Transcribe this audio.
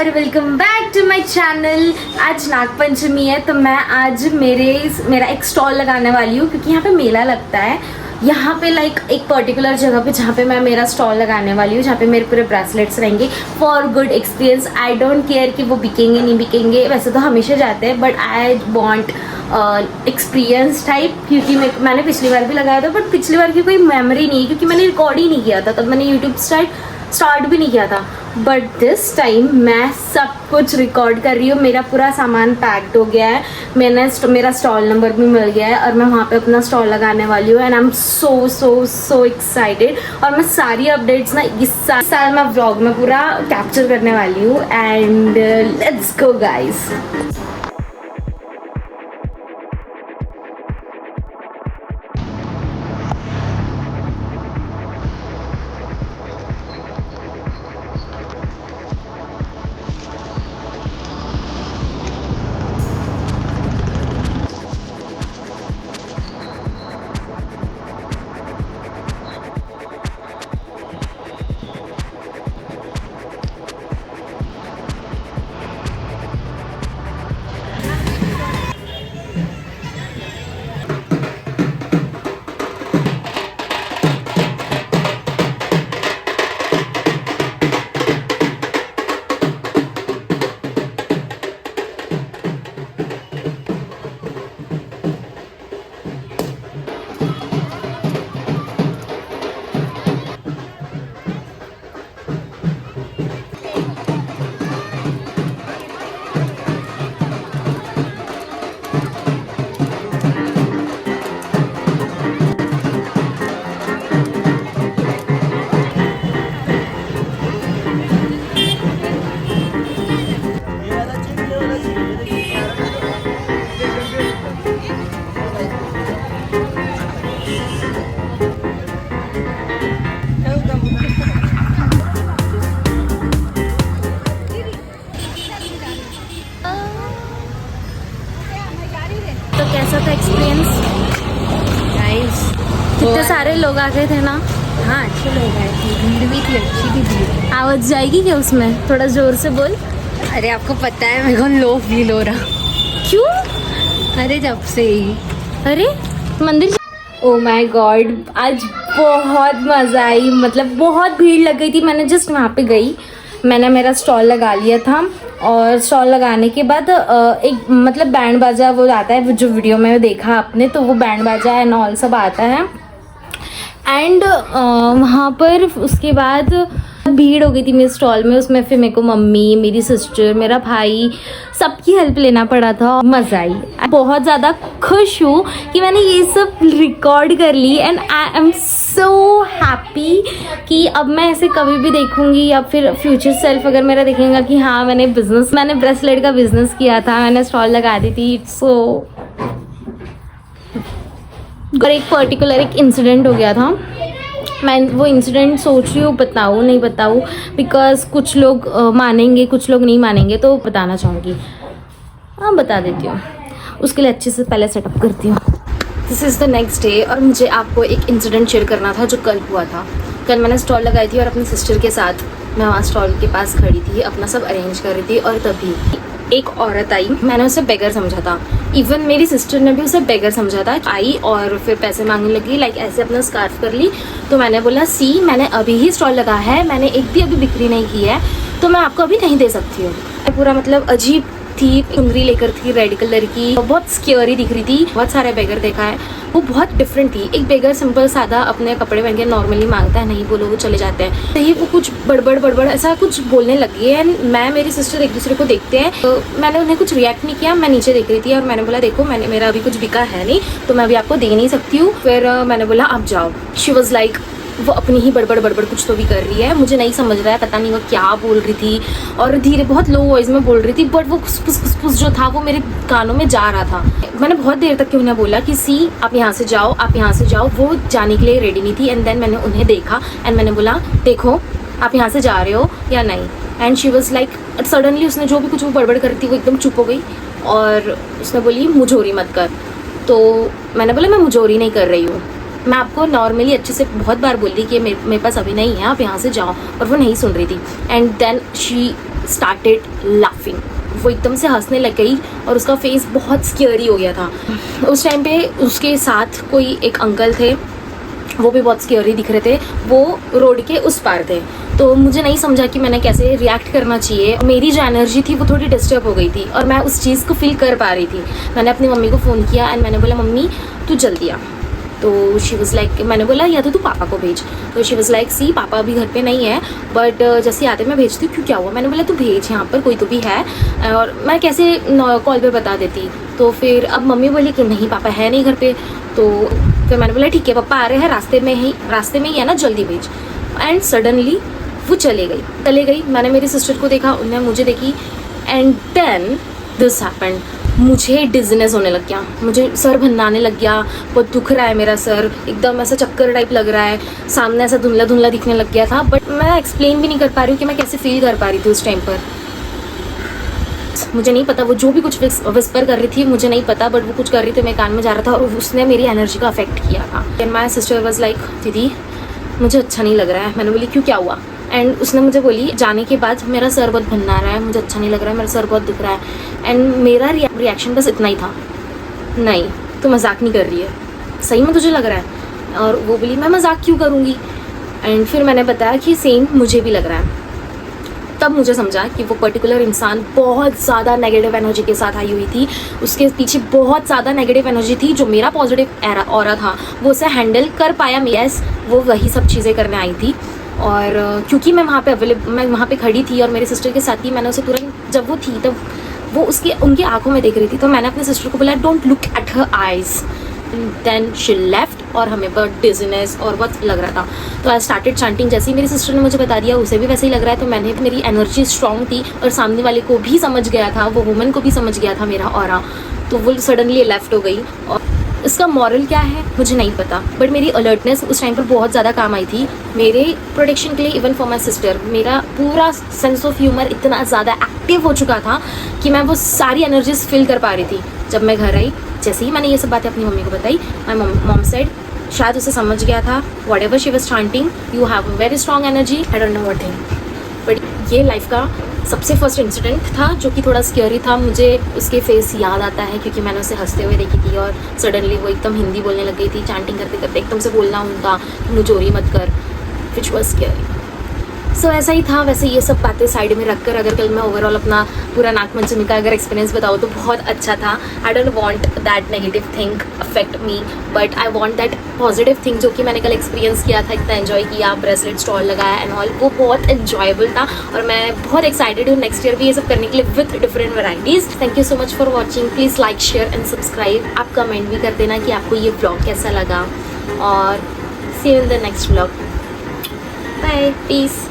और welcome back to my channel. आज नागपंचमी है तो मैं आज मेरा एक स्टॉल लगाने वाली हूँ क्योंकि यहाँ पे मेला लगता है। यहाँ पे एक पर्टिकुलर जगह पे जहाँ पे मैं मेरा स्टॉल लगाने वाली हूँ, जहाँ पे मेरे पूरे ब्रेसलेट्स रहेंगे for good experience. I don't care कि वो बिकेंगे नहीं बिकेंगे, वैसे तो हमेशा जाते हैं, but I want experience type, क्योंकि मैंने पिछली बार भी लगाया था बट पिछली बार की कोई मेमोरी नहीं है क्योंकि मैंने रिकॉर्ड ही नहीं किया था, तब मैंने यूट्यूब स्टार्ट भी नहीं किया था। बट दिस टाइम मैं सब कुछ रिकॉर्ड कर रही हूँ। मेरा पूरा सामान पैक्ड हो गया है, मेरा स्टॉल नंबर भी मिल गया है और मैं वहाँ पे अपना स्टॉल लगाने वाली हूँ। And I am so excited. और मैं सारी अपडेट्स ना इस साल मैं व्लॉग में पूरा कैप्चर करने वाली हूँ। And let's go guys. तो कैसा था एक्सपीरियंस गाइस? कितने सारे लोग आ गए थे ना? हाँ, अच्छे लोग आए थे, भीड़ भी थी, अच्छी भी भीड़। आवाज जाएगी क्या उसमें? थोड़ा जोर से बोल। अरे आपको पता है मेरे को लो फील हो रहा। क्यों? अरे जब से ही। अरे मंदिर। ओ माय गॉड, आज बहुत मज़ा आई, मतलब बहुत भीड़ लग गई थी। मैंने जस्ट वहाँ पे गई, मैंने मेरा स्टॉल लगा लिया था और स्टॉल लगाने के बाद एक मतलब बैंड बाजा वो आता है, जो वीडियो में देखा आपने, तो वो बैंड बाजा एंड ऑल सब आता है। एंड वहाँ पर उसके बाद भीड़ हो गई थी मेरे स्टॉल में। उसमें फिर मेरे को मम्मी, मेरी सिस्टर, मेरा भाई, सबकी हेल्प लेना पड़ा था। मज़ा आई, बहुत ज़्यादा खुश हूँ कि मैंने ये सब रिकॉर्ड कर ली। And I am so happy कि अब मैं ऐसे कभी भी देखूँगी या फिर फ्यूचर सेल्फ अगर मेरा देखेगा कि हाँ मैंने ब्रेसलेट का बिजनेस किया था, मैंने स्टॉल लगा दी थी। सो और एक पर्टिकुलर एक इंसिडेंट हो गया था। मैं वो इंसिडेंट सोच रही हूँ बताऊँ नहीं बताऊँ, बिकॉज कुछ लोग मानेंगे कुछ लोग नहीं मानेंगे, तो बताना चाहूँगी। हाँ बता देती हूँ, उसके लिए अच्छे से पहले सेटअप करती हूँ। This is the next day और मुझे आपको एक इंसिडेंट शेयर करना था जो कल हुआ था। कल मैंने स्टॉल लगाई थी और अपनी सिस्टर के साथ मैं वहाँ स्टॉल के पास खड़ी थी, अपना सब अरेंज कर रही थी। और तभी एक औरत आई, मैंने उसे बेगर समझा था, इवन मेरी सिस्टर ने भी उसे बेगर समझा था। आई और फिर पैसे मांगने लगी, ऐसे अपना स्कार्फ कर ली। तो मैंने बोला सी मैंने अभी ही स्टॉल लगा है, मैंने एक भी अभी बिक्री नहीं की है, तो मैं आपको अभी नहीं दे सकती हूँ। पूरा मतलब अजीब थी, चुनरी लेकर थी रेड कलर की, बहुत स्केरी दिख रही थी। बहुत सारे बेगर देखा है, वो बहुत डिफरेंट थी। एक बेगर सिंपल सादा अपने कपड़े पहन के नॉर्मली मांगता है, नहीं बोलो वो चले जाते हैं। सही वो कुछ बड़बड़ ऐसा कुछ बोलने लगी है। मैं मेरी सिस्टर एक दूसरे को देखते हैं, तो मैंने उन्हें कुछ रिएक्ट नहीं किया। मैं नीचे देख रही थी और मैंने बोला देखो मेरा अभी कुछ बिका है नहीं, तो मैं अभी आपको दे नहीं सकती हूँ। फिर मैंने बोला आप जाओ। शी वॉज लाइक वो अपनी ही बड़बड़ कुछ तो भी कर रही है, मुझे नहीं समझ रहा है, पता नहीं वो क्या बोल रही थी और धीरे बहुत लो वॉइस में बोल रही थी, बट वो फुस जो था वो मेरे कानों में जा रहा था। मैंने बहुत देर तक उन्हें बोला कि सी आप यहाँ से जाओ, आप यहाँ से जाओ। वो जाने के लिए रेडी नहीं थी। एंड देन मैंने उन्हें देखा एंड मैंने बोला देखो आप यहाँ से जा रहे हो या नहीं। And she was like suddenly उसने जो भी कुछ वो बड़बड़ करी थी वो एकदम चुप हो गई और उसने बोली मुझोरी मत कर। तो मैंने बोला मैं मुझोरी नहीं कर रही हूँ, मैं आपको नॉर्मली अच्छे से बहुत बार बोल दी कि मेरे पास अभी नहीं है, आप यहाँ से जाओ, और वो नहीं सुन रही थी। And then she started laughing. वो एकदम से हंसने लग गई और उसका फेस बहुत स्केरी हो गया था। उस टाइम पे उसके साथ कोई एक अंकल थे, वो भी बहुत स्केरी दिख रहे थे। वो रोड के उस पार थे, तो मुझे नहीं समझा कि मैंने कैसे रिएक्ट करना चाहिए। मेरी जो एनर्जी थी वो थोड़ी डिस्टर्ब हो गई थी और मैं उस चीज़ को फील कर पा रही थी। मैंने अपनी मम्मी को फ़ोन किया एंड मैंने बोला मम्मी तू जल्दी आ। तो शी वॉज़ लाइक, मैंने बोला या तो तू पापा को भेज। तो शी वॉज़ लाइक सी पापा अभी घर पे नहीं है, बट जैसे आते मैं भेजती हूँ। क्यों क्या हुआ? मैंने बोला तू भेज, यहाँ पर कोई तो भी है और मैं कैसे कॉल पे बता देती। तो फिर अब मम्मी बोली कि नहीं पापा है नहीं घर पे। तो फिर मैंने बोला ठीक है पापा आ रहे हैं, रास्ते में ही है ना, जल्दी भेज। एंड सडनली वो चले गई। मैंने मेरी सिस्टर को देखा, उन्होंने मुझे देखी एंड देन दिस हैपेंड। मुझे डिजीनेस होने लग गया, मुझे सर भन्नाने लग गया, बहुत दुख रहा है मेरा सर, एकदम ऐसा चक्कर टाइप लग रहा है, सामने ऐसा धुंधला धुंधला दिखने लग गया था। बट मैं एक्सप्लेन भी नहीं कर पा रही हूँ कि मैं कैसे फील कर पा रही थी उस टाइम पर। मुझे नहीं पता, वो जो भी कुछ विस्पर कर रही थी मुझे नहीं पता, बट वो कुछ कर रही थी, मेरे कान में जा रहा था और उसने मेरी एनर्जी को अफेक्ट किया था। And my sister was like दीदी मुझे अच्छा नहीं लग रहा है। मैंने बोली क्यों क्या हुआ? एंड उसने मुझे बोली जाने के बाद मेरा सर बहुत भन्ना रहा है, मुझे अच्छा नहीं लग रहा है, मेरा सर बहुत दुख रहा है। एंड मेरा रिएक्शन बस इतना ही था, नहीं तू मजाक नहीं कर रही है, सही में तुझे लग रहा है? और वो बोली मैं मजाक क्यों करूँगी? एंड फिर मैंने बताया कि सेम मुझे भी लग रहा है। तब मुझे समझा कि वो पर्टिकुलर इंसान बहुत ज़्यादा नेगेटिव एनर्जी के साथ आई हुई थी। उसके पीछे बहुत ज़्यादा नेगेटिव एनर्जी थी। जो मेरा पॉजिटिव ऑरा था वो उसे हैंडल कर पाया। यस, वो वही सब चीज़ें करने आई थी। और क्योंकि मैं वहाँ पे खड़ी थी और मेरी सिस्टर के साथ ही, मैंने उसे तुरंत, जब वो थी तब वो उनकी आंखों में देख रही थी, तो मैंने अपने सिस्टर को बोला don't look at her eyes. Then she left और हमें बहुत डिजीनेस और बहुत लग रहा था। तो आई स्टार्टेड चैंटिंग। जैसे ही मेरी सिस्टर ने मुझे बता दिया उसे भी वैसे ही लग रहा है, तो मेरी एनर्जी स्ट्रॉन्ग थी और सामने वाले को भी समझ गया था, वो वुमन को भी समझ गया था मेरा ऑरा। तो वो सडनली लेफ्ट हो गई। और इसका मॉरल क्या है मुझे नहीं पता, बट मेरी अलर्टनेस उस टाइम पर बहुत ज़्यादा काम आई थी मेरे प्रोटेक्शन के लिए। इवन फॉर माई सिस्टर मेरा पूरा सेंस ऑफ ह्यूमर इतना ज़्यादा एक्टिव हो चुका था कि मैं वो सारी एनर्जीज फील कर पा रही थी। जब मैं घर आई, जैसे ही मैंने ये सब बातें अपनी मम्मी को बताई, माई मॉम सेड शायद उसे समझ गया था what ever she was chanting, you have a very strong energy, I don't know what thing. But ये लाइफ का सबसे फर्स्ट इंसिडेंट था जो कि थोड़ा स्कैरी था। मुझे उसके फेस याद आता है क्योंकि मैंने उसे हंसते हुए देखी थी और सडनली वो एकदम हिंदी बोलने लग गई थी। चैंटिंग करते करते एकदम से बोलना उनका मुझोरी मत कर, विच वॉज स्कैरी। सो ऐसा ही था। वैसे ये सब बातें साइड में रखकर अगर कल मैं ओवरऑल अपना पूरा नागपंचमी का अगर एक्सपीरियंस बताऊँ तो बहुत अच्छा था। I don't want that negative thing affect me, but I want that positive thing जो कि मैंने कल एक्सपीरियंस किया था, इतना एंजॉय किया, ब्रेसलेट स्टॉल लगाया एंड ऑल, वो बहुत एंजॉयबल था। और मैं बहुत एक्साइटेड हूँ नेक्स्ट ईयर भी ये सब करने के लिए with different varieties. Thank you so much for watching. Please like share and subscribe. आप कमेंट भी कर देना कि आपको ये व्लॉग कैसा लगा और see you in the next vlog. Bye, piece.